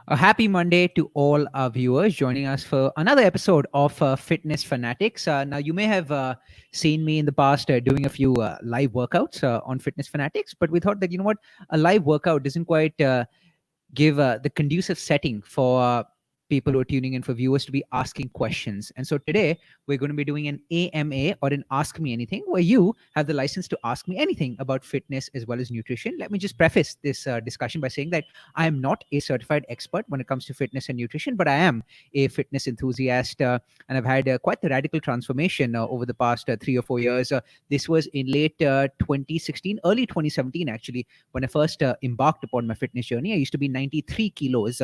A happy Monday to all our viewers joining us for another episode of Fitness Fanatics. Now, you may have seen me in the past doing a few live workouts on Fitness Fanatics, but we thought that, a live workout doesn't quite give the conducive setting for people who are tuning in, for viewers to be asking questions. And so today we're going to be doing an AMA, or an Ask Me Anything, where you have the license to ask me anything about fitness as well as nutrition. Let me just preface this discussion by saying that I am not a certified expert when it comes to fitness and nutrition, but I am a fitness enthusiast, and I've had quite the radical transformation over the past 3 or 4 years. This was in late 2016, early 2017, actually, when I first embarked upon my fitness journey. I used to be 93 kilos.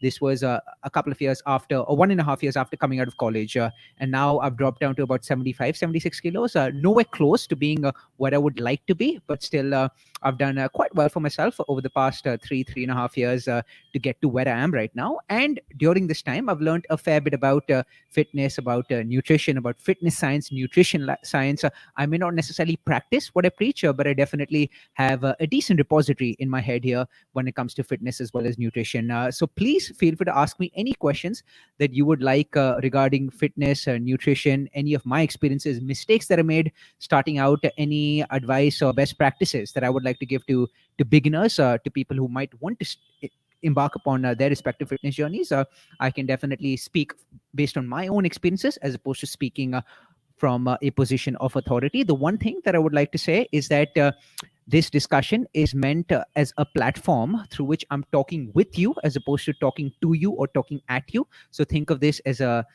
This was a couple of years after, or 1.5 years after coming out of college. And now I've dropped down to about 75, 76 kilos, nowhere close to being what I would like to be, but still I've done quite well for myself over the past 3.5 years to get to where I am right now. And during this time, I've learned a fair bit about fitness, about nutrition, about fitness science, nutrition science. I may not necessarily practice what I preach, but I definitely have a decent repository in my head here when it comes to fitness as well as nutrition. So please feel free to ask me any questions that you would like regarding fitness, nutrition, any of my experiences, mistakes that I made starting out, any advice or best practices that I would like to give to beginners, to people who might want to embark upon their respective fitness journeys. I can definitely speak based on my own experiences as opposed to speaking from a position of authority. The one thing that I would like to say is that this discussion is meant as a platform through which I'm talking with you as opposed to talking to you or talking at you. So think of this as a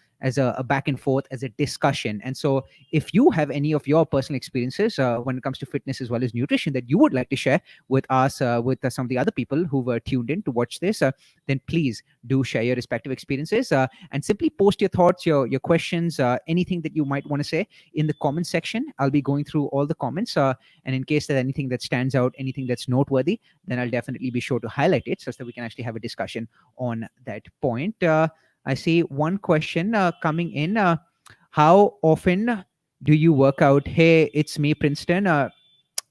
back and forth, as a discussion. And so if you have any of your personal experiences when it comes to fitness as well as nutrition that you would like to share with us, with some of the other people who were tuned in to watch this, then please do share your respective experiences, and simply post your thoughts, your questions, anything that you might want to say in the comment section. I'll be going through all the comments, and in case there's anything that stands out, anything that's noteworthy, then I'll definitely be sure to highlight it so that we can actually have a discussion on that point. I see one question coming in. How often do you work out? Hey, it's me, Princeton.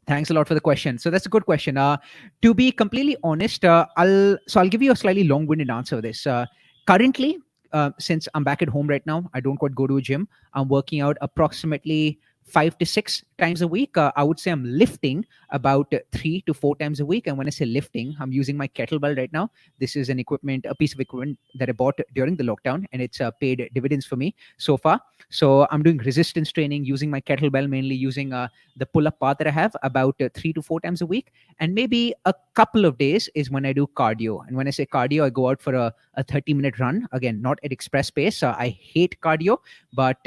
Thanks a lot for the question. So that's a good question. To be completely honest, I'll give you a slightly long-winded answer to this. Currently, since I'm back at home right now, I don't quite go to a gym. I'm working out approximately 5 to 6 times a week. I would say I'm lifting about 3 to 4 times a week. And when I say lifting, I'm using my kettlebell right now. This is a piece of equipment that I bought during the lockdown, and it's paid dividends for me so far. So I'm doing resistance training using my kettlebell, mainly using the pull-up bar that I have about 3 to 4 times a week. And maybe a couple of days is when I do cardio. And when I say cardio, I go out for a 30-minute run. Again, not at express pace. I hate cardio, but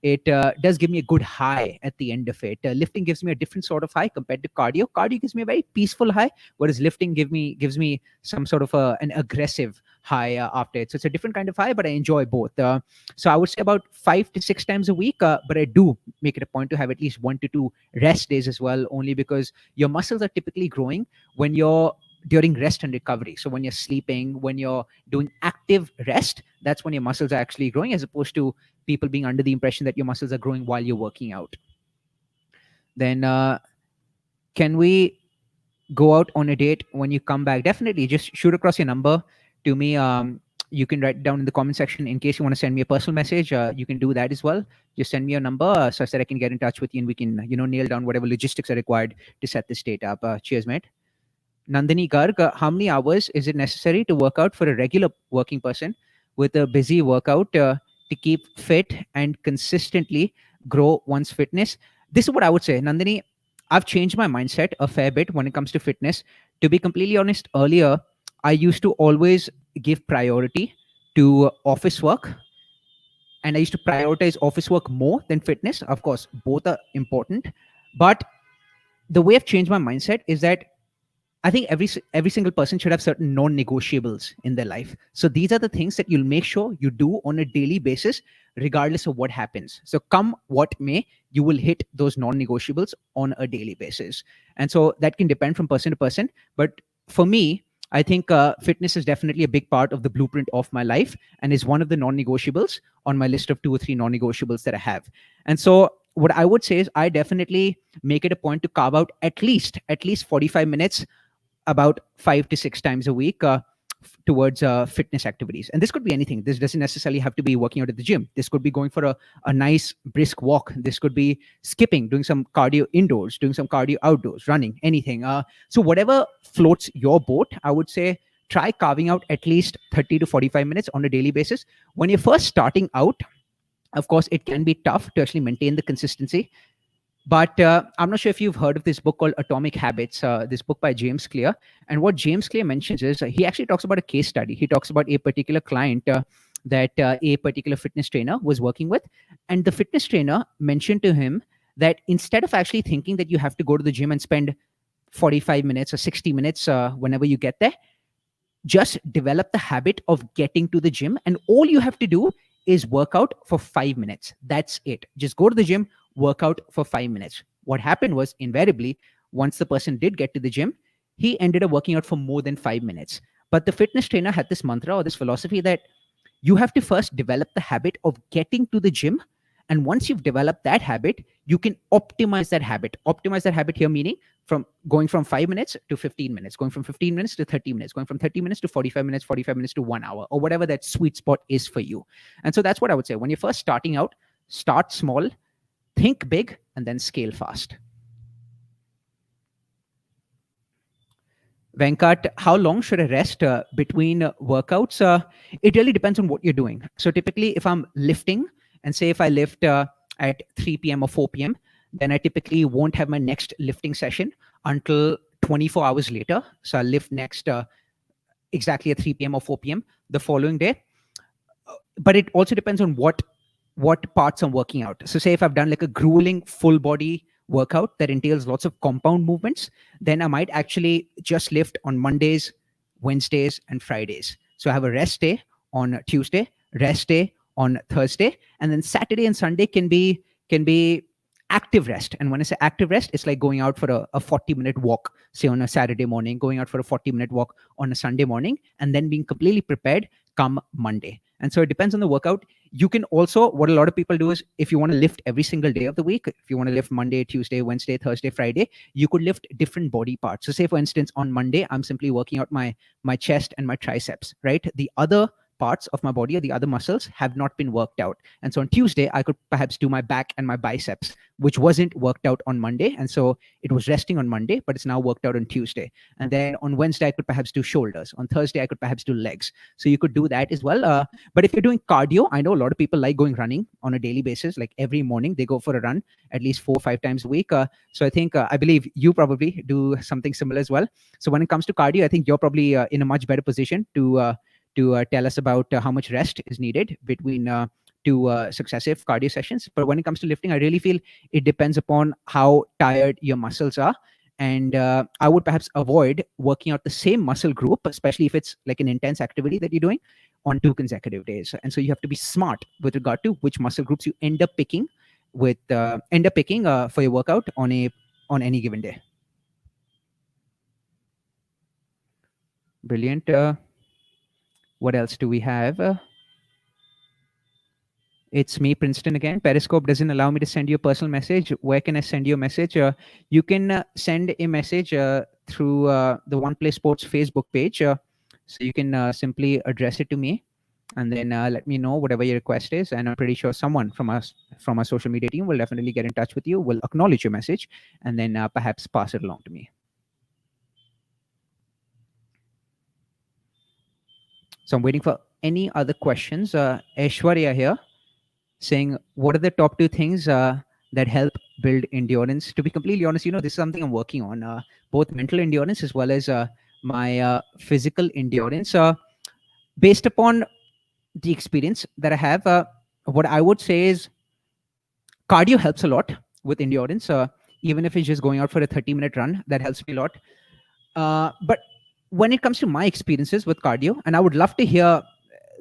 it does give me a good high at the end of it. Lifting gives me a different sort of high compared to cardio. Cardio gives me a very peaceful high, whereas lifting gives me some sort of an aggressive high after it. So it's a different kind of high, but I enjoy both. So I would say about 5 to 6 times a week, but I do make it a point to have at least 1 to 2 rest days as well, only because your muscles are typically growing when you're during rest and recovery. So when you're sleeping, when you're doing active rest, that's when your muscles are actually growing, as opposed to people being under the impression that your muscles are growing while you're working out. Then can we go out on a date when you come back? Definitely. Just shoot across your number to me. You can write it down in the comment section. In case you want to send me a personal message, you can do that as well. Just send me your number such that I can get in touch with you, and we can nail down whatever logistics are required to set this date up. Cheers, mate. Nandini Garg, how many hours is it necessary to work out for a regular working person with a busy workout to keep fit and consistently grow one's fitness? This is what I would say, Nandini. I've changed my mindset a fair bit when it comes to fitness. To be completely honest, earlier, I used to always give priority to office work, and I used to prioritize office work more than fitness. Of course, both are important, but the way I've changed my mindset is that I think every single person should have certain non-negotiables in their life. So these are the things that you'll make sure you do on a daily basis, regardless of what happens. So come what may, you will hit those non-negotiables on a daily basis. And so that can depend from person to person. But for me, I think fitness is definitely a big part of the blueprint of my life, and is one of the non-negotiables on my list of 2 or 3 non-negotiables that I have. And so what I would say is I definitely make it a point to carve out at least 45 minutes about 5 to 6 times a week. towards fitness activities. And this could be anything. This doesn't necessarily have to be working out at the gym. This could be going for a nice brisk walk. This could be skipping, doing some cardio indoors, doing some cardio outdoors, running, anything. So whatever floats your boat, I would say try carving out at least 30 to 45 minutes on a daily basis. When you're first starting out, of course, it can be tough to actually maintain the consistency. But I'm not sure if you've heard of this book called Atomic Habits, this book by James Clear. And what James Clear mentions is he actually talks about a case study. He talks about a particular client that a particular fitness trainer was working with. And the fitness trainer mentioned to him that instead of actually thinking that you have to go to the gym and spend 45 minutes or 60 minutes whenever you get there, just develop the habit of getting to the gym. And all you have to do is work out for 5 minutes. That's it. Just go to the gym, work out for 5 minutes. What happened was, invariably, once the person did get to the gym, he ended up working out for more than 5 minutes. But the fitness trainer had this mantra or this philosophy that you have to first develop the habit of getting to the gym. And once you've developed that habit, you can optimize that habit. Optimize that habit here meaning from going from 5 minutes to 15 minutes, going from 15 minutes to 30 minutes, going from 30 minutes to 45 minutes, 45 minutes to 1 hour, or whatever that sweet spot is for you. And so that's what I would say. When you're first starting out, start small, think big, and then scale fast. Venkat, how long should I rest between workouts? It really depends on what you're doing. So typically, if I'm lifting, and say if I lift at 3 p.m. or 4 p.m., then I typically won't have my next lifting session until 24 hours later. So I'll lift next exactly at 3 p.m. or 4 p.m. the following day. But it also depends on what parts I'm working out. So say if I've done like a grueling full body workout that entails lots of compound movements, then I might actually just lift on Mondays, Wednesdays, and Fridays. So I have a rest day on Tuesday, rest day on Thursday, and then Saturday and Sunday can be active rest. And when I say active rest, it's like going out for a 40-minute walk, say on a Saturday morning, going out for a 40-minute walk on a Sunday morning, and then being completely prepared come Monday. And so it depends on the workout. You can also, what a lot of people do is, if you want to lift every single day of the week, if you want to lift Monday, Tuesday, Wednesday, Thursday, Friday, you could lift different body parts. So say, for instance, on Monday, I'm simply working out my chest and my triceps, right? The other parts of my body or the other muscles have not been worked out. And so on Tuesday, I could perhaps do my back and my biceps, which wasn't worked out on Monday. And so it was resting on Monday, but it's now worked out on Tuesday. And then on Wednesday, I could perhaps do shoulders. On Thursday, I could perhaps do legs. So you could do that as well. But if you're doing cardio, I know a lot of people like going running on a daily basis. Like every morning, they go for a run at least 4 or 5 times a week. So I think, I believe you probably do something similar as well. So when it comes to cardio, I think you're probably in a much better position to tell us about how much rest is needed between two successive cardio sessions. But when it comes to lifting, I really feel it depends upon how tired your muscles are. And I would perhaps avoid working out the same muscle group, especially if it's like an intense activity that you're doing, on 2 consecutive days. And so you have to be smart with regard to which muscle groups you end up picking for your workout on any given day. Brilliant. What else do we have? It's me, Princeton again. Periscope doesn't allow me to send you a personal message. Where can I send you a message? You can send a message through the One Play Sports Facebook page. So you can simply address it to me, and then let me know whatever your request is. And I'm pretty sure someone from our social media team will definitely get in touch with you, will acknowledge your message, and then perhaps pass it along to me. So I'm waiting for any other questions. Aishwarya here saying, what are the top 2 things that help build endurance? To be completely honest, this is something I'm working on, both mental endurance as well as my physical endurance. Based upon the experience that I have, what I would say is cardio helps a lot with endurance. Even if it's just going out for a 30-minute run, that helps me a lot. But when it comes to my experiences with cardio, and I would love to hear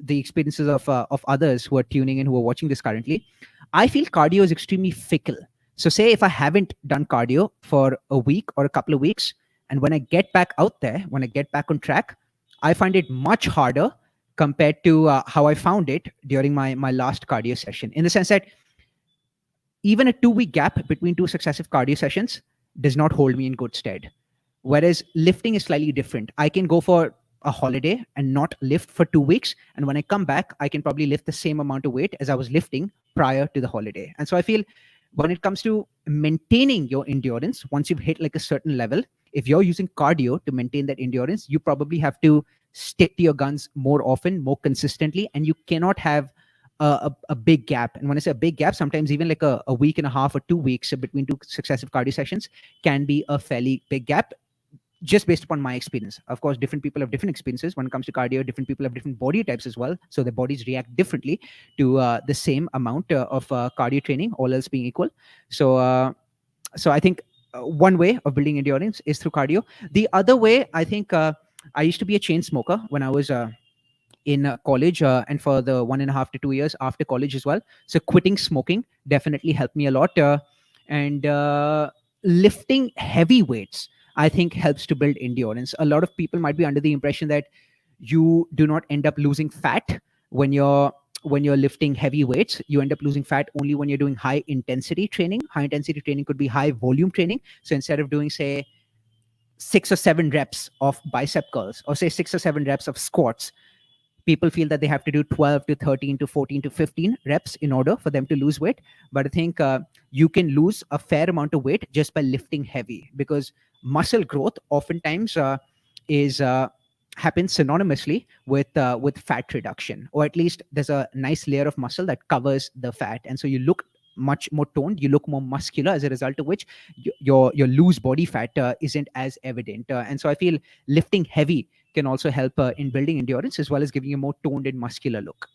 the experiences of others who are tuning in, who are watching this currently, I feel cardio is extremely fickle. So say if I haven't done cardio for a week or a couple of weeks, and when I get back out there, when I get back on track, I find it much harder compared to how I found it during my last cardio session, in the sense that even a 2-week gap between 2 successive cardio sessions does not hold me in good stead. Whereas lifting is slightly different. I can go for a holiday and not lift for 2 weeks. And when I come back, I can probably lift the same amount of weight as I was lifting prior to the holiday. And so I feel when it comes to maintaining your endurance, once you've hit like a certain level, if you're using cardio to maintain that endurance, you probably have to stick to your guns more often, more consistently, and you cannot have a big gap. And when I say a big gap, sometimes even like a week and a half or 2 weeks between two successive cardio sessions can be a fairly big gap, just based upon my experience. Of course, different people have different experiences when it comes to cardio. Different people have different body types as well, so their bodies react differently to the same amount of cardio training, all else being equal. So I think one way of building endurance is through cardio. The other way, I think, I used to be a chain smoker when I was in college, and for the 1.5 to 2 years after college as well. So quitting smoking definitely helped me a lot. And lifting heavy weights, I think, helps to build endurance. A lot of people might be under the impression that you do not end up losing fat when you're lifting heavy weights. You end up losing fat only when you're doing high intensity training. High intensity training could be high volume training. So instead of doing, say, 6 or 7 reps of bicep curls, or say 6 or 7 reps of squats, people feel that they have to do 12 to 13 to 14 to 15 reps in order for them to lose weight. But I think you can lose a fair amount of weight just by lifting heavy, because muscle growth oftentimes is happens synonymously with fat reduction, or at least there's a nice layer of muscle that covers the fat, and so you look much more toned, you look more muscular, as a result of which your loose body fat isn't as evident. And so I feel lifting heavy can also help in building endurance, as well as giving you a more toned and muscular look.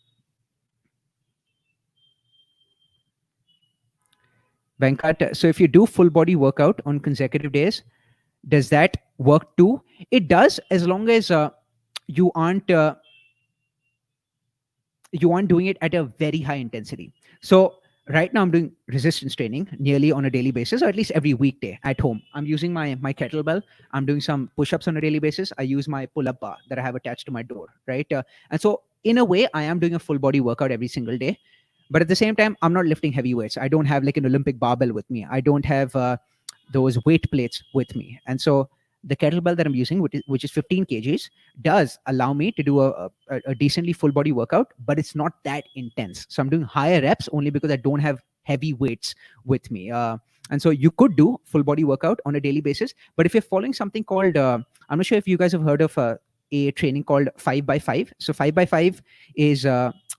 Venkat, so if you do full body workout on consecutive days, does that work too? It does, as long as you aren't doing it at a very high intensity. So right now I'm doing resistance training nearly on a daily basis, or at least every weekday at home. I'm using my kettlebell. I'm doing some push-ups on a daily basis. I use my pull-up bar that I have attached to my door, right? And so in a way, I am doing a full body workout every single day. But at the same time, I'm not lifting heavy weights. I don't have like an Olympic barbell with me. I don't have those weight plates with me. And so the kettlebell that I'm using, which is 15 kgs, does allow me to do a decently full body workout, but it's not that intense. So I'm doing higher reps only because I don't have heavy weights with me. And so you could do full body workout on a daily basis, but if you're following something called, I'm not sure if you guys have heard of a training called 5x5. So 5x5 is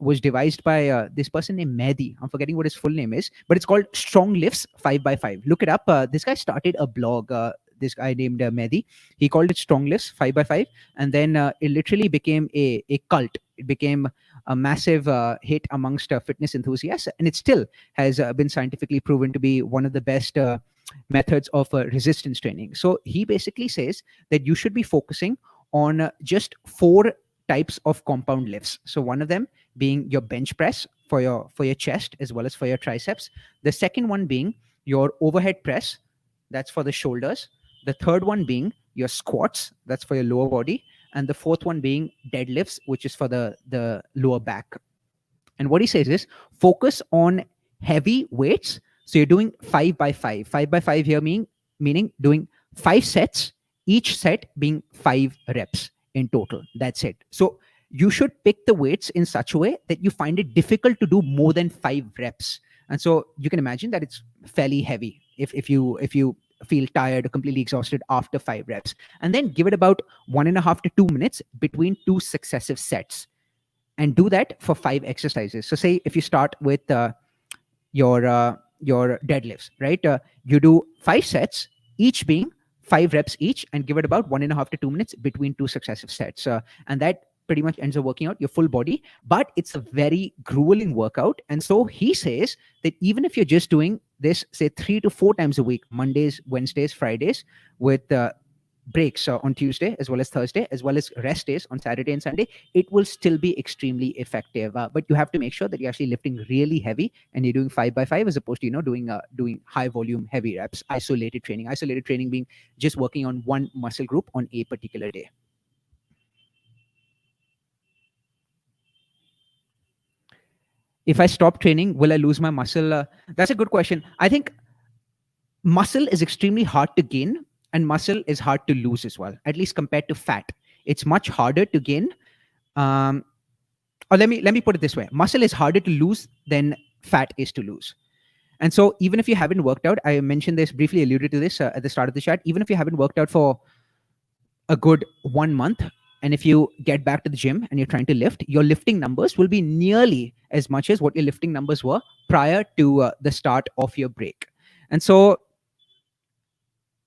was devised by this person named Mehdi. I'm forgetting what his full name is, but it's called Strong Lifts 5x5. Look it up. This guy started a blog. This guy named Mehdi. He called it Strong Lifts 5x5, and then it literally became a cult. It became a massive hit amongst fitness enthusiasts, and it still has been scientifically proven to be one of the best methods of resistance training. So he basically says that you should be focusing on just 4 types of compound lifts. So one of them being your bench press for your chest as well as for your triceps. The second one being your overhead press, that's for the shoulders. The third one being your squats, that's for your lower body. And the fourth one being deadlifts, which is for the lower back. And what he says is focus on heavy weights. So you're doing 5x5. 5x5 here meaning doing 5 sets, each set being 5 reps in total. That's it. So you should pick the weights in such a way that you find it difficult to do more than 5 reps. And so you can imagine that it's fairly heavy if you feel tired or completely exhausted after 5 reps. And then give it about 1.5 to 2 minutes between 2 successive sets, and do that for 5 exercises. So say if you start with your deadlifts, right? You do 5 sets, each being 5 reps each, and give it about 1.5 to 2 minutes between 2 successive sets. And that pretty much ends up working out your full body, but it's a very grueling workout. And so he says that even if you're just doing this, say 3 to 4 times a week, Mondays, Wednesdays, Fridays, with breaks on Tuesday as well as Thursday, as well as rest days on Saturday and Sunday, it will still be extremely effective. But you have to make sure that you're actually lifting really heavy and you're doing 5x5 as opposed to doing high volume heavy reps. Isolated training being just working on one muscle group on a particular day. If I stop training, will I lose my muscle? That's a good question. I think muscle is extremely hard to gain, and muscle is hard to lose as well, at least compared to fat. it's much harder to gain. um, or let me put it this way: muscle is harder to lose than fat is to lose. And so even if you haven't worked out, I mentioned this briefly, alluded to this at the start of the chat, even if you haven't worked out for a good 1 month, and if you get back to the gym and you're trying to lift, your lifting numbers will be nearly as much as what your lifting numbers were prior to the start of your break. And so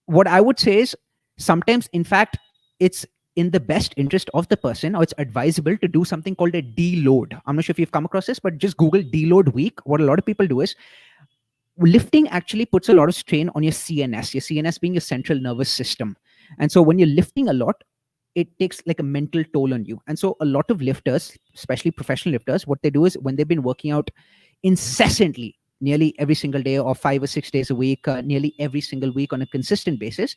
what I would say is, sometimes, in fact, it's in the best interest of the person, or it's advisable to do something called a deload. I'm not sure if you've come across this, but just Google deload week. What a lot of people do is, lifting actually puts a lot of strain on your CNS being your central nervous system. And so when you're lifting a lot, it takes like a mental toll on you. And so a lot of lifters, especially professional lifters, what they do is, when they've been working out incessantly, nearly every single day or 5 or 6 days a week, nearly every single week on a consistent basis,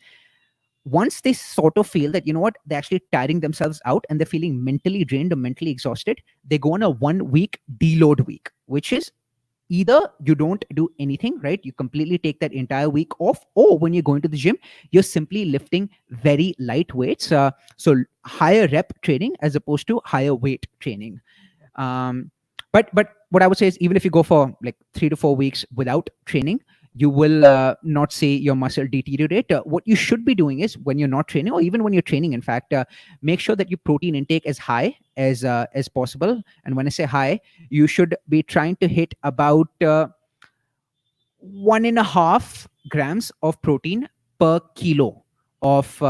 once they sort of feel that, you know what, they're actually tiring themselves out and they're feeling mentally drained or mentally exhausted, they go on a 1 week deload week, which is either you don't do anything, right? You completely take that entire week off, or when you're going to the gym, you're simply lifting very light weights. So higher rep training as opposed to higher weight training. But what I would say is, even if you go for like 3 to 4 weeks without training, you will not see your muscle deteriorate. What you should be doing is, when you're not training, or even when you're training, in fact, make sure that your protein intake is high as possible. And when I say high, you should be trying to hit about 1.5 grams of protein per kilo of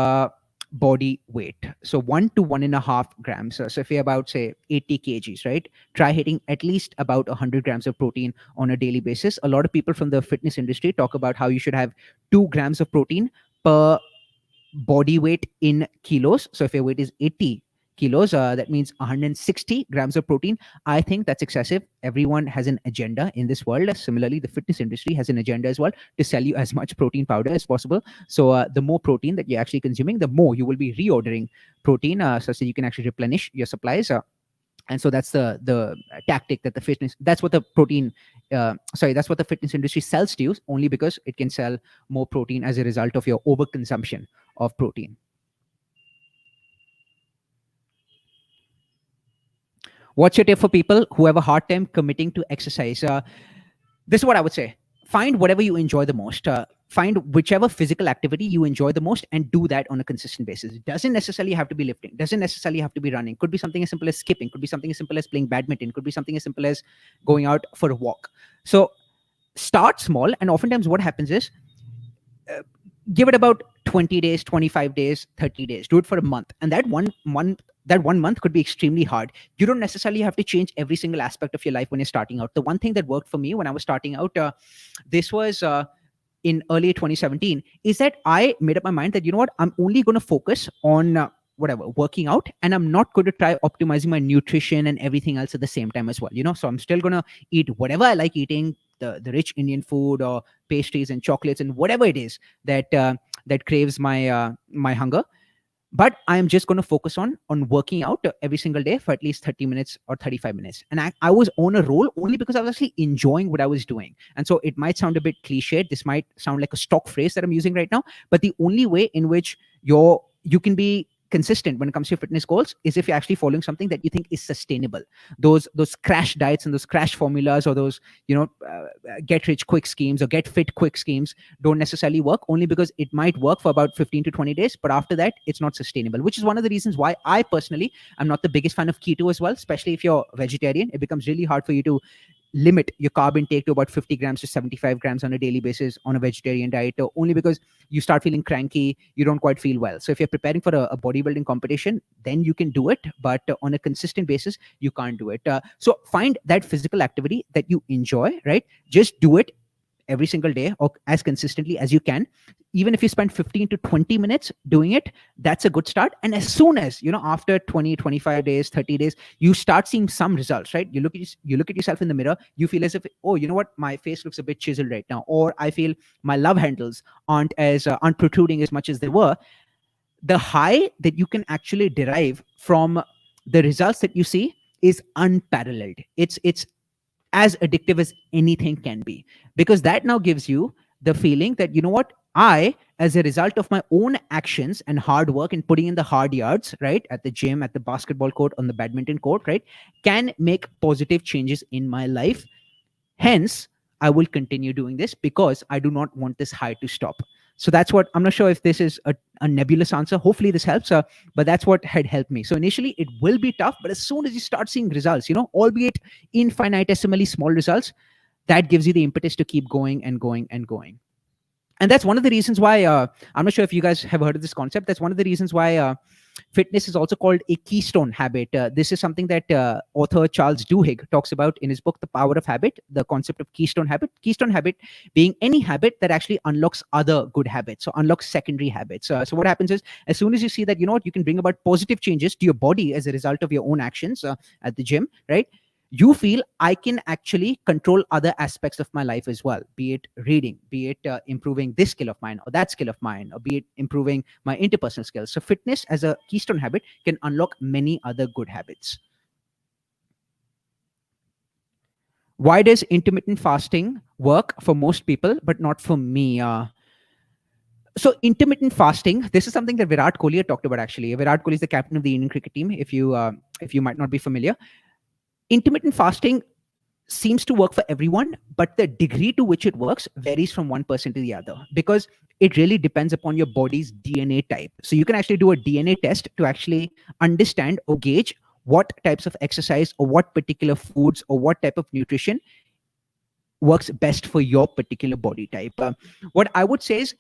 body weight. So 1 to 1.5 grams. So if you're about, say, 80 kgs, right, try hitting at least about 100 grams of protein on a daily basis. A lot of people from the fitness industry talk about how you should have 2 grams of protein per body weight in kilos. So if your weight is 80 kilos, that means 160 grams of protein. I think that's excessive. Everyone has an agenda in this world. Similarly, the fitness industry has an agenda as well, to sell you as much protein powder as possible. So the more protein that you're actually consuming, the more you will be reordering protein, such that you can actually replenish your supplies. And so that's the tactic that the fitness, that's what the protein that's what the fitness industry sells to you, only because it can sell more protein as a result of your overconsumption of protein. What's your tip for people who have a hard time committing to exercise? This is what I would say: find whatever you enjoy the most. Find whichever physical activity you enjoy the most and do that on a consistent basis. It doesn't necessarily have to be lifting, doesn't necessarily have to be running. Could be something as simple as skipping, could be something as simple as playing badminton, could be something as simple as going out for a walk. So start small, and oftentimes what happens is, give it about 20 days, 25 days, 30 days. Do it for a month. And that 1 month could be extremely hard. You don't necessarily have to change every single aspect of your life when you're starting out. The one thing that worked for me when I was starting out, this was in early 2017, is that I made up my mind that, you know what, I'm only going to focus on whatever, working out, and I'm not going to try optimizing my nutrition and everything else at the same time as well. So I'm still going to eat whatever I like eating, the rich Indian food or pastries and chocolates and whatever it is that that craves my hunger. But I'm just going to focus on working out every single day for at least 30 minutes or 35 minutes. And I was on a roll only because I was actually enjoying what I was doing. And so it might sound a bit cliched. This might sound like a stock phrase that I'm using right now. But the only way in which you can be consistent when it comes to your fitness goals is if you're actually following something that you think is sustainable. Those crash diets and those crash formulas, or those get rich quick schemes or get fit quick schemes don't necessarily work, only because it might work for about 15 to 20 days, but after that it's not sustainable, which is one of the reasons why I personally am not the biggest fan of keto as well. Especially if you're vegetarian, it becomes really hard for you to limit your carb intake to about 50 grams to 75 grams on a daily basis on a vegetarian diet, only because you start feeling cranky, you don't quite feel well. So if you're preparing for a bodybuilding competition, then you can do it, but on a consistent basis you can't do it. So find that physical activity that you enjoy, right? Just do it every single day or as consistently as you can. Even if you spend 15 to 20 minutes doing it, that's a good start. And as soon as, after 20, 25 days, 30 days, you start seeing some results, right? You look at yourself in the mirror, you feel as if, oh, you know what, my face looks a bit chiseled right now, or I feel my love handles aren't protruding as much as they were. The high that you can actually derive from the results that you see is unparalleled. It's as addictive as anything can be, because that now gives you the feeling that, you know what, I, as a result of my own actions and hard work and putting in the hard yards, right, at the gym, at the basketball court, on the badminton court, right, can make positive changes in my life. Hence, I will continue doing this because I do not want this high to stop. So that's what, I'm not sure if this is a nebulous answer. Hopefully this helps, but that's what had helped me. So initially it will be tough, but as soon as you start seeing results, albeit infinitesimally small results, that gives you the impetus to keep going and going and going. And that's one of the reasons why, I'm not sure if you guys have heard of this concept. That's one of the reasons why fitness is also called a keystone habit. This is something that author Charles Duhigg talks about in his book, The Power of Habit, the concept of keystone habit. Keystone habit being any habit that actually unlocks other good habits, so unlocks secondary habits. So what happens is, as soon as you see that, you can bring about positive changes to your body as a result of your own actions at the gym, right? You feel I can actually control other aspects of my life as well, be it reading, be it improving this skill of mine or that skill of mine, or be it improving my interpersonal skills. So fitness as a keystone habit can unlock many other good habits. Why does intermittent fasting work for most people but not for me? So intermittent fasting, this is something that Virat Kohli had talked about. Actually, Virat Kohli is the captain of the Indian cricket team, if you might not be familiar. Intermittent fasting seems to work for everyone, but the degree to which it works varies from one person to the other, because it really depends upon your body's DNA type. So you can actually do a DNA test to actually understand or gauge what types of exercise or what particular foods or what type of nutrition works best for your particular body type. What I would say is,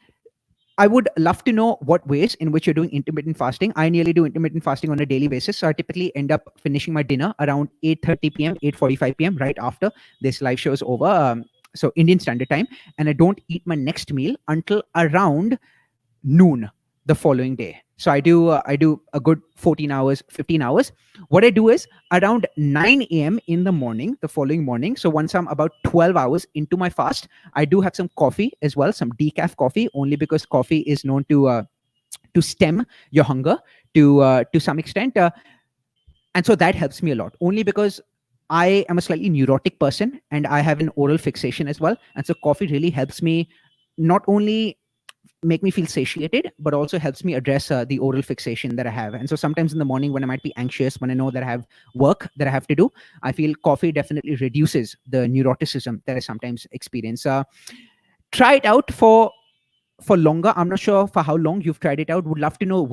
I would love to know what ways in which you're doing intermittent fasting. I nearly do intermittent fasting on a daily basis. So I typically end up finishing my dinner around 8:30 p.m., 8:45 p.m., right after this live show is over. So Indian Standard Time. And I don't eat my next meal until around noon the following day. So I do a good 14 hours, 15 hours. What I do is around 9 a.m. in the morning, the following morning. So once I'm about 12 hours into my fast, I do have some coffee as well, some decaf coffee, only because coffee is known to stem your hunger to some extent. And so that helps me a lot, only because I am a slightly neurotic person and I have an oral fixation as well. And so coffee really helps me not only make me feel satiated, but also helps me address the oral fixation that I have. And so sometimes in the morning when I might be anxious, when I know that I have work that I have to do, I feel coffee definitely reduces the neuroticism that I sometimes experience. Try it out for longer. I'm not sure for how long you've tried it out. Would love to know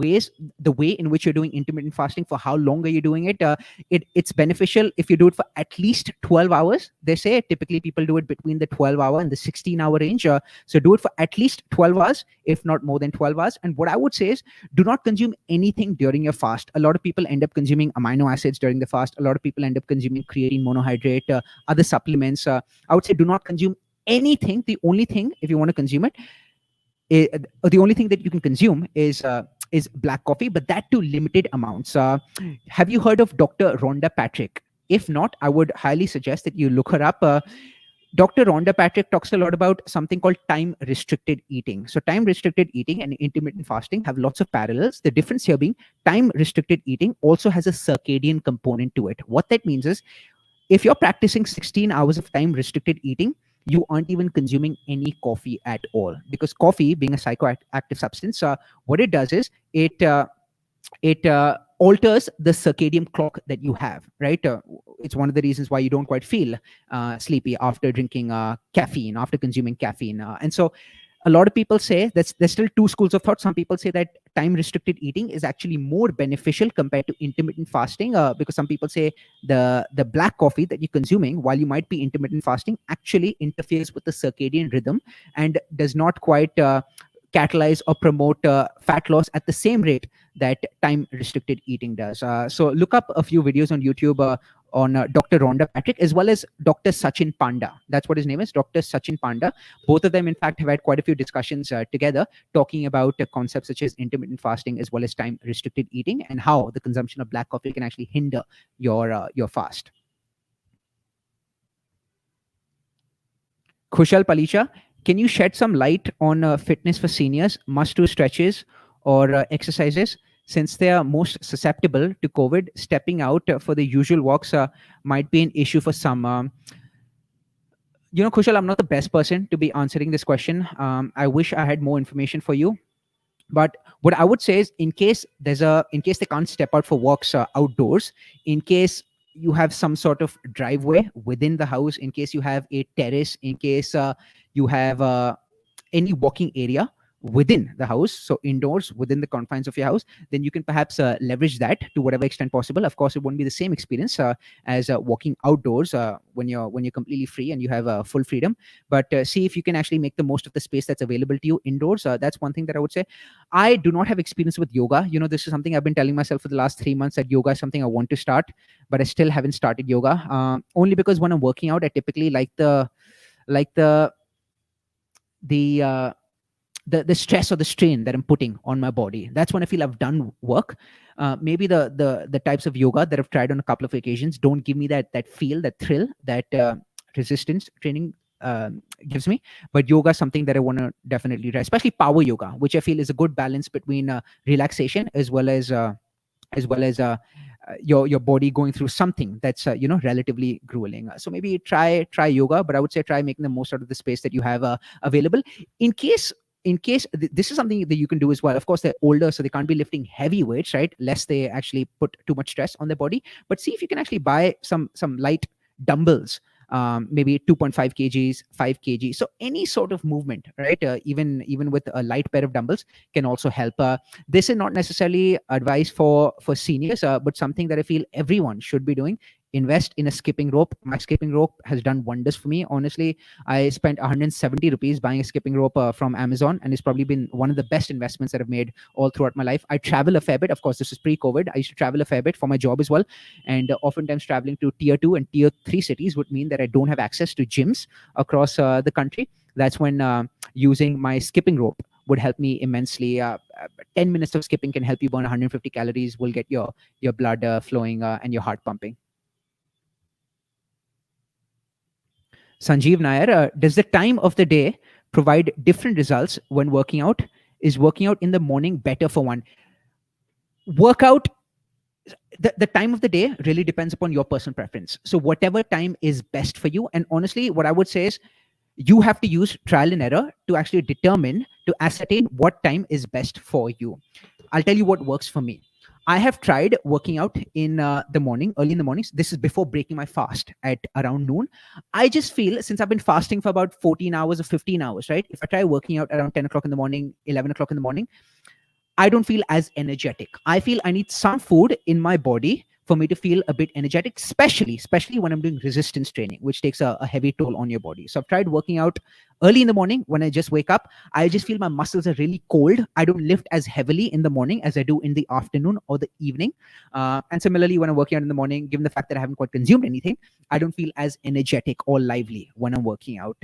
the way in which you're doing intermittent fasting. For how long are you doing it? It's beneficial if you do it for at least 12 hours. They say typically people do it between the 12-hour and the 16-hour range. So do it for at least 12 hours, if not more than 12 hours. And what I would say is, do not consume anything during your fast. A lot of people end up consuming amino acids during the fast. A lot of people end up consuming creatine monohydrate, other supplements. I would say do not consume anything. The only thing, if you want to consume it, the only thing that you can consume is black coffee, but that to limited amounts. Have you heard of Dr. Rhonda Patrick? If not, I would highly suggest that you look her up. Dr. Rhonda Patrick talks a lot about something called time restricted eating. So time restricted eating and intermittent fasting have lots of parallels. The difference here being, time restricted eating also has a circadian component to it. What that means is, if you're practicing 16 hours of time restricted eating, you aren't even consuming any coffee at all, because coffee, being a psychoactive substance, what it does is it alters the circadian clock that you have, right? It's one of the reasons why you don't quite feel sleepy after drinking caffeine, after consuming caffeine. And so a lot of people say that there's still two schools of thought. Some people say that time restricted eating is actually more beneficial compared to intermittent fasting, because some people say the black coffee that you're consuming while you might be intermittent fasting actually interferes with the circadian rhythm and does not quite catalyze or promote fat loss at the same rate that time restricted eating does. So look up a few videos on YouTube on Dr. Rhonda Patrick, as well as Dr. Sachin Panda. That's what his name is, Dr. Sachin Panda. Both of them, in fact, have had quite a few discussions together talking about concepts such as intermittent fasting as well as time restricted eating, and how the consumption of black coffee can actually hinder your fast. Kushal Palicha, can you shed some light on fitness for seniors, must-do stretches or exercises? Since they are most susceptible to COVID, stepping out for the usual walks might be an issue for some. Kushal, I'm not the best person to be answering this question. I wish I had more information for you. But what I would say is, in case they can't step out for walks outdoors, in case you have some sort of driveway within the house, in case you have a terrace, in case you have any walking area within the house, so indoors within the confines of your house, then you can perhaps leverage that to whatever extent possible. Of course, it won't be the same experience as walking outdoors when you're completely free and you have full freedom. But see if you can actually make the most of the space that's available to you indoors. That's one thing that I would say. I do not have experience with yoga. This is something I've been telling myself for the last 3 months, that yoga is something I want to start, but I still haven't started yoga. Only because when I'm working out, I typically like the uh, the stress or the strain that I'm putting on my body. That's when I feel I've done work. Maybe the types of yoga that I've tried on a couple of occasions don't give me that feel, that thrill, that resistance training gives me. But yoga is something that I want to definitely try, especially power yoga, which I feel is a good balance between relaxation as well as your body going through something that's relatively grueling. So maybe try yoga, but I would say try making the most out of the space that you have available. In case this is something that you can do as well. Of course, they're older, so they can't be lifting heavy weights, right, lest they actually put too much stress on their body. But see if you can actually buy some light dumbbells, maybe 2.5 kgs, 5 kg. So any sort of movement, right, even with a light pair of dumbbells can also help. This is not necessarily advice for seniors, but something that I feel everyone should be doing. Invest in a skipping rope. My skipping rope has done wonders for me. Honestly, I spent 170 rupees buying a skipping rope from Amazon, and it's probably been one of the best investments that I've made all throughout my life. I travel a fair bit. Of course, this is pre-COVID. I used to travel a fair bit for my job as well, and oftentimes traveling to tier 2 and tier 3 cities would mean that I don't have access to gyms across the country. That's when using my skipping rope would help me immensely. 10 minutes of skipping can help you burn 150 calories, will get your blood flowing and your heart pumping. Sanjeev Nair, does the time of the day provide different results when working out? Is working out in the morning better for one? Workout, the time of the day really depends upon your personal preference. So whatever time is best for you. And honestly, what I would say is, you have to use trial and error to actually to ascertain what time is best for you. I'll tell you what works for me. I have tried working out in the morning, early in the mornings. This is before breaking my fast at around noon. I just feel, since I've been fasting for about 14 hours or 15 hours, right? If I try working out around 10 o'clock in the morning, 11 o'clock in the morning, I don't feel as energetic. I feel I need some food in my body for me to feel a bit energetic, especially when I'm doing resistance training, which takes a heavy toll on your body. So I've tried working out early in the morning. When I just wake up, I just feel my muscles are really cold. I don't lift as heavily in the morning as I do in the afternoon or the evening. And similarly, when I'm working out in the morning, given the fact that I haven't quite consumed anything, I don't feel as energetic or lively when I'm working out.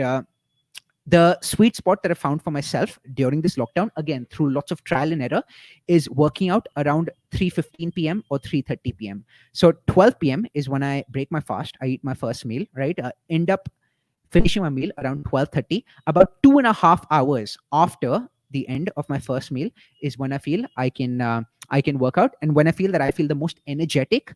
The sweet spot that I found for myself during this lockdown, again through lots of trial and error, is working out around 3:15 p.m. or 3:30 p.m. So 12 p.m. is when I break my fast. I eat my first meal, right? End up finishing my meal around 12:30. About 2.5 hours after the end of my first meal is when I feel I can work out, and when I feel that I feel the most energetic.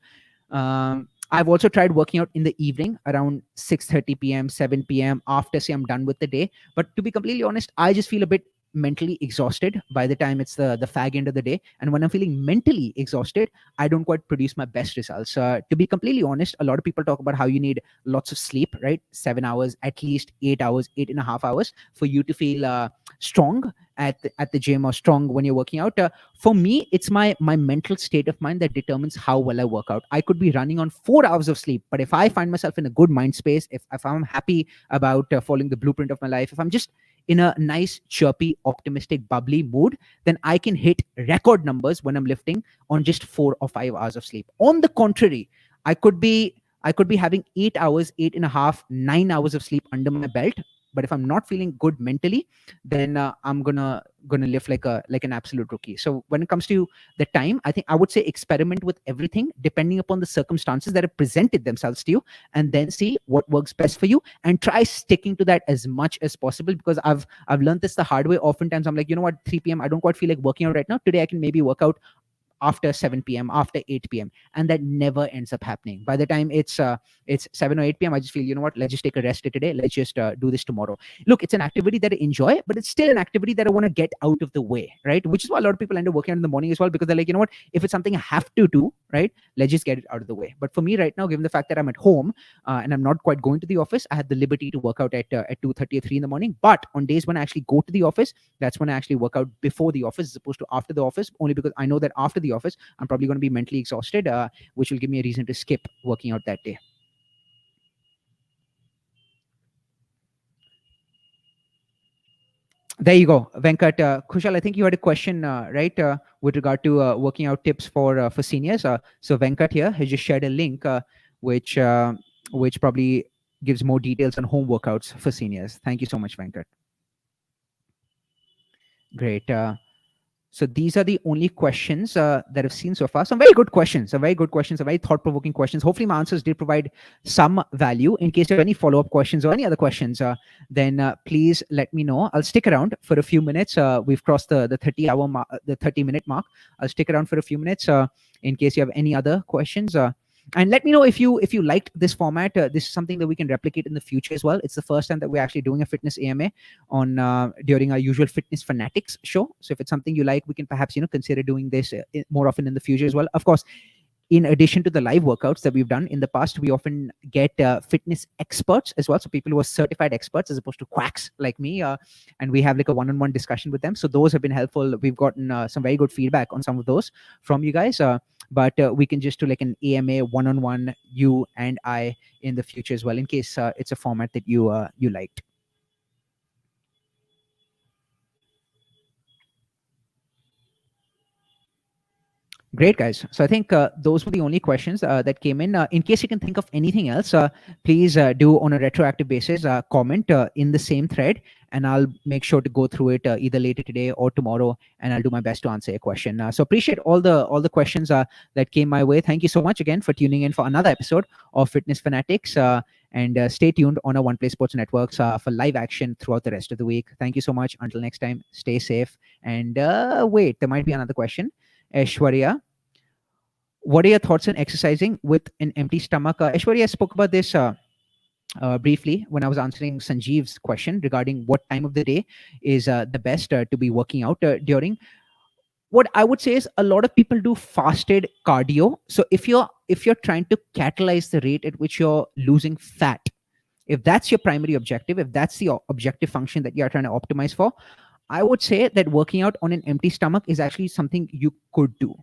I've also tried working out in the evening around 6:30 p.m., 7 p.m. after, say, I'm done with the day. But to be completely honest, I just feel a bit mentally exhausted by the time it's the fag end of the day. And when I'm feeling mentally exhausted, I don't quite produce my best results. To be completely honest, a lot of people talk about how you need lots of sleep, right? 7 hours, at least 8 hours, 8.5 hours for you to feel strong at the gym, or strong when you're working out. For me, it's my mental state of mind that determines how well I work out. I could be running on 4 hours of sleep, but if I find myself in a good mind space, if I'm happy about following the blueprint of my life, if I'm just in a nice, chirpy, optimistic, bubbly mood, then I can hit record numbers when I'm lifting on just 4 or 5 hours of sleep. On the contrary, I could be having 8 hours, 8.5, 9 hours of sleep under my belt. But if I'm not feeling good mentally, then I'm gonna live like an absolute rookie. So when it comes to the time, I think I would say experiment with everything depending upon the circumstances that have presented themselves to you, and then see what works best for you, and try sticking to that as much as possible. Because I've learned this the hard way. Oftentimes I'm like, you know what, 3 p.m. I don't quite feel like working out right now. Today I can maybe work out after 7 p.m., after 8 p.m. And that never ends up happening. By the time it's 7 or 8 p.m., I just feel, you know what, let's just take a rest today. Let's just do this tomorrow. Look, it's an activity that I enjoy, but it's still an activity that I want to get out of the way, right? Which is why a lot of people end up working out in the morning as well, because they're like, you know what, if it's something I have to do, right, let's just get it out of the way. But for me right now, given the fact that I'm at home and I'm not quite going to the office, I have the liberty to work out at 2:30 or 3 in the morning. But on days when I actually go to the office, that's when I actually work out before the office as opposed to after the office, only because I know that after the office, I'm probably going to be mentally exhausted, which will give me a reason to skip working out that day. There you go, Venkat. Kushal, I think you had a question, right, with regard to working out tips for seniors. So Venkat here has just shared a link, which which probably gives more details on home workouts for seniors. Thank you so much, Venkat. Great. So these are the only questions that I've seen so far. Some very good questions, some very good questions, some very thought-provoking questions. Hopefully my answers did provide some value. In case you have any follow-up questions or any other questions, then please let me know. I'll stick around for a few minutes. We've crossed the 30-minute mark. I'll stick around for a few minutes in case you have any other questions. And let me know if you liked this format. This is something that we can replicate in the future as well. It's the first time that we're actually doing a fitness AMA on during our usual Fitness Fanatics show. So if it's something you like, we can perhaps consider doing this more often in the future as well. Of course, in addition to the live workouts that we've done in the past, we often get fitness experts as well. So people who are certified experts as opposed to quacks like me. And we have like a one-on-one discussion with them. So those have been helpful. We've gotten some very good feedback on some of those from you guys. But we can just do like an AMA one-on-one, you and I, in the future as well, in case it's a format that you liked. Great, guys. So I think those were the only questions that came in. In case you can think of anything else, please do on a retroactive basis comment in the same thread, and I'll make sure to go through it either later today or tomorrow, and I'll do my best to answer your question. So appreciate all the questions that came my way. Thank you so much again for tuning in for another episode of Fitness Fanatics. And stay tuned on our One Play Sports Networks for live action throughout the rest of the week. Thank you so much. Until next time, stay safe. And wait, there might be another question. Aishwarya, what are your thoughts on exercising with an empty stomach? Aishwarya spoke about this briefly when I was answering Sanjeev's question regarding what time of the day is the best to be working out during. What I would say is a lot of people do fasted cardio. So if you're trying to catalyze the rate at which you're losing fat, if that's your primary objective, if that's the objective function that you're trying to optimize for, I would say that working out on an empty stomach is actually something you could do.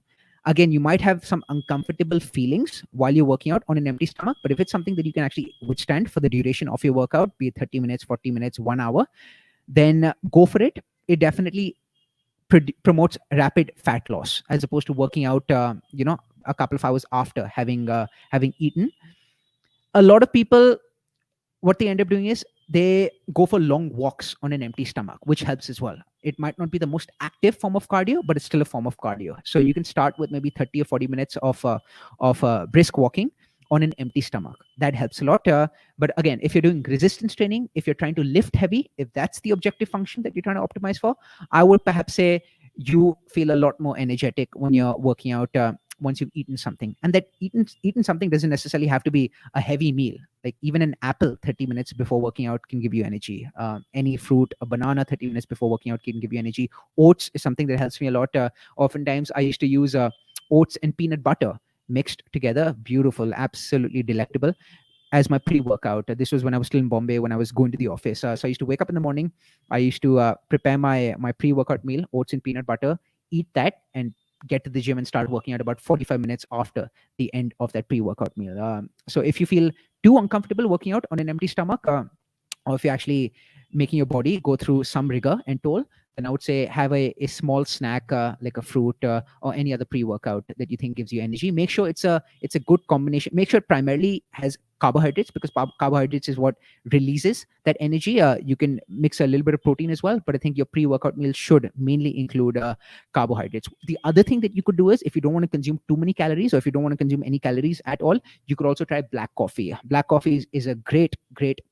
Again, you might have some uncomfortable feelings while you're working out on an empty stomach, but if it's something that you can actually withstand for the duration of your workout, be it 30 minutes, 40 minutes, 1 hour, then go for it. It definitely promotes rapid fat loss as opposed to working out, a couple of hours after having eaten. A lot of people, what they end up doing is they go for long walks on an empty stomach, which helps as well. It might not be the most active form of cardio, but it's still a form of cardio. So you can start with maybe 30 or 40 minutes of brisk walking on an empty stomach. That helps a lot. But again, if you're doing resistance training, if you're trying to lift heavy, if that's the objective function that you're trying to optimize for, I would perhaps say you feel a lot more energetic when you're working out once you've eaten something. And that eaten something doesn't necessarily have to be a heavy meal. Like even an apple 30 minutes before working out can give you energy. Any fruit, a banana 30 minutes before working out can give you energy. Oats is something that helps me a lot. Oftentimes I used to use oats and peanut butter mixed together. Beautiful, absolutely delectable, as my pre-workout. This was when I was still in Bombay, when I was going to the office. So I used to wake up in the morning. I used to prepare my pre-workout meal, oats and peanut butter, eat that, and get to the gym and start working out about 45 minutes after the end of that pre-workout meal. So if you feel too uncomfortable working out on an empty stomach, or if you're actually making your body go through some rigor and toll, then I would say have a small snack like a fruit or any other pre-workout that you think gives you energy. Make sure it's a good combination. Make sure it primarily has carbohydrates, because carbohydrates is what releases that energy. You can mix a little bit of protein as well, but I think your pre-workout meal should mainly include carbohydrates. The other thing that you could do is, if you don't want to consume too many calories, or if you don't want to consume any calories at all, you could also try black coffee. Black coffee is a great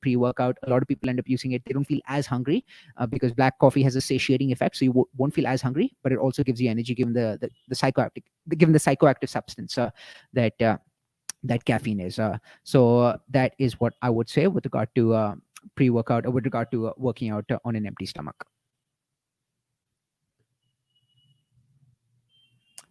pre-workout. A lot of people end up using it. They don't feel as hungry because black coffee has a satiating effect, so you won't feel as hungry, but it also gives you energy given the psychoactive substance that caffeine is. So that is what I would say with regard to pre-workout, or with regard to working out on an empty stomach.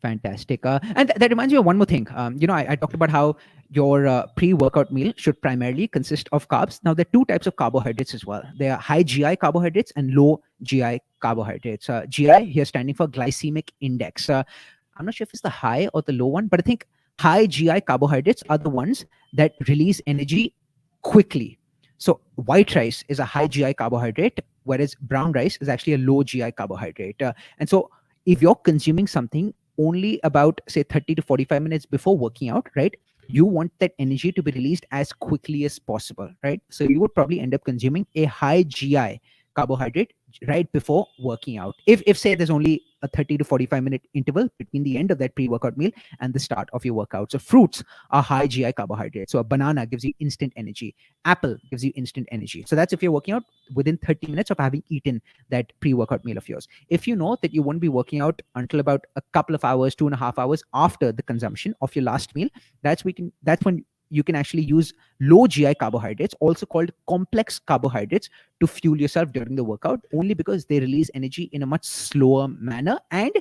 Fantastic. And that reminds me of one more thing. I talked about how your pre-workout meal should primarily consist of carbs. Now, there are two types of carbohydrates as well. There are high GI carbohydrates and low GI carbohydrates. GI here standing for glycemic index. I'm not sure if it's the high or the low one, but I think high GI carbohydrates are the ones that release energy quickly. So white rice is a high GI carbohydrate, whereas brown rice is actually a low GI carbohydrate. And so if you're consuming something only about, say, 30 to 45 minutes before working out, right, you want that energy to be released as quickly as possible, right? So you would probably end up consuming a high GI carbohydrate right before working out. If say there's only a 30 to 45 minute interval between the end of that pre-workout meal and the start of your workout. So fruits are high GI carbohydrates. So a banana gives you instant energy. Apple gives you instant energy. So that's if you're working out within 30 minutes of having eaten that pre-workout meal of yours. If you know that you won't be working out until about a couple of hours, 2.5 hours after the consumption of your last meal, that's when you can actually use low GI carbohydrates, also called complex carbohydrates, to fuel yourself during the workout, only because they release energy in a much slower manner and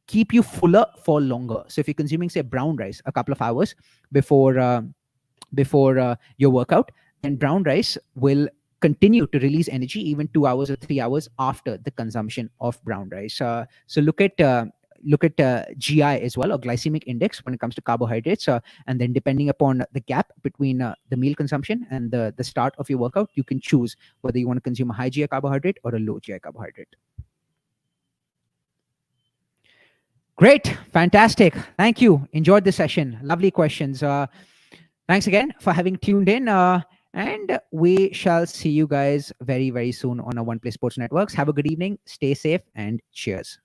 keep you fuller for longer. So if you're consuming, say, brown rice a couple of hours before your workout, then brown rice will continue to release energy even 2 hours or 3 hours after the consumption of brown rice. So look at GI as well, or glycemic index, when it comes to carbohydrates, and then depending upon the gap between the meal consumption and the start of your workout, you can choose whether you want to consume a high GI carbohydrate or a low GI carbohydrate. Great, fantastic, thank you, enjoyed the session, lovely questions. Thanks again for having tuned in, and we shall see you guys very, very soon on our One Play Sports Networks. Have a good evening, stay safe, and cheers.